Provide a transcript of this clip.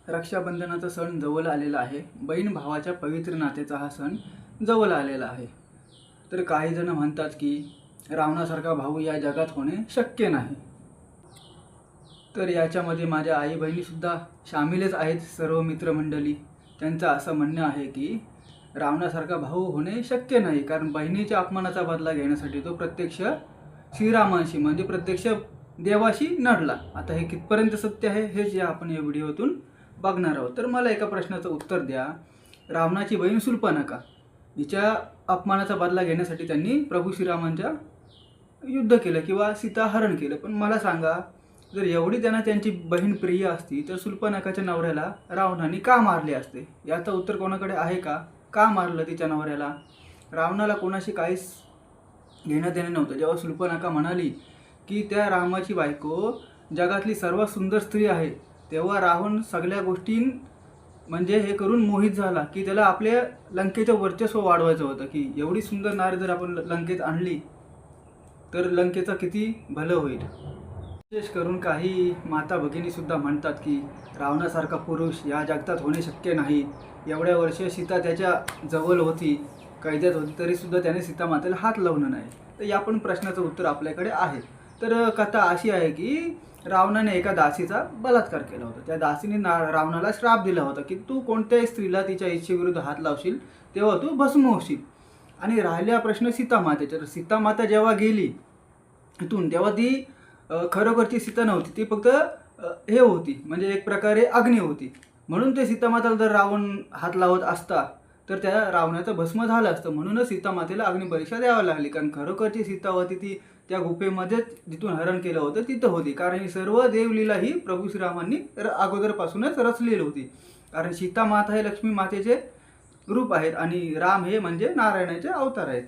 रक्षाबंधनाचा सण जवळ आलेला आहे. बहीण भावाच्या पवित्र नात्याचा हा सण जवळ आलेला आहे. तर काही जण म्हणतात की रावणासारखा भाऊ या जगात होणे शक्य नाही. तर याच्यामध्ये माझ्या आई बहिणीसुद्धा सामीलच आहेत. सर्व मित्रमंडळी त्यांचं असं म्हणणं आहे की रावणासारखा भाऊ होणे शक्य नाही, कारण बहिणीच्या अपमानाचा बदला घेण्यासाठी तो प्रत्यक्ष श्रीरामांशी म्हणजे प्रत्यक्ष देवाशी लढला. आता हे कितपर्यंत सत्य आहे हेच आपण या व्हिडिओतून बघणार आहोत. तर मला एका प्रश्नाचं उत्तर द्या. रावणाची बहीण शूर्पणखा हिच्या अपमानाचा बदला घेण्यासाठी त्यांनी प्रभू श्रीरामांच्या युद्ध केलं किंवा सीताहरण केलं. पण मला सांगा, जर एवढी त्यांना त्यांची बहीण प्रिय असती तर शूर्पणखाच्या नवऱ्याला रावणाने का मारले असते? याचं उत्तर कोणाकडे आहे का? का मारलं तिच्या नवऱ्याला? रावणाला कोणाशी काहीच घेणं देणं नव्हतं. जेव्हा शूर्पणखा म्हणाली की त्या रामाची बायको जगातली सर्वात सुंदर स्त्री आहे, तेव्हा रावण सगळ्या गोष्टी म्हणजे हे करून मोहित झाला की त्याला आपल्या लंकेचं वर्चस्व वाढवायचं होतं, की एवढी सुंदर नारी जर आपण लंकेत आणली तर लंकेचं किती भलं होईल. विशेष करून काही माता भगिनीसुद्धा म्हणतात की रावणासारखा पुरुष या जगतात होणे शक्य नाही. एवढ्या वर्ष सीता त्याच्या जवळ होती, कैद्यात होती, तरीसुद्धा त्याने सीता मातेला हात लावणं नाही. तर या पण प्रश्नाचं उत्तर आपल्याकडे आहे. तर कथा अशी आहे की रावणाने एका दासीचा बलात्कार केला होता. त्या दासीने रावणाला श्राप दिला होता की तू कोणत्याही स्त्रीला तिच्या इच्छेविरुद्ध हात लावशील तेव्हा तू भस्म होशील. आणि राहिला प्रश्न सीतामातेचा. तर सीतामाता जेव्हा गेली इथून तेव्हा ती खरोखरची सीता नव्हती, ती फक्त हे होती म्हणजे एक प्रकारे अग्नी होती. म्हणून ते सीतामाताला जर रावण हात लावत असता तर त्या रावणाचं भस्म झालं असतं. म्हणूनच सीतामातेला अग्निपरीक्षा द्यावी लागली, कारण खरोखरची सीता होती ती त्या गुफेमध्येच जिथून हरण केलं होतं तिथं होती. कारण ही सर्व देवलीला ही प्रभू श्रीरामांनी अगोदरपासूनच रचलेली होती. कारण सीता माता हे लक्ष्मी मातेचे रूप आहेत आणि राम हे म्हणजे नारायणाचे अवतार आहेत.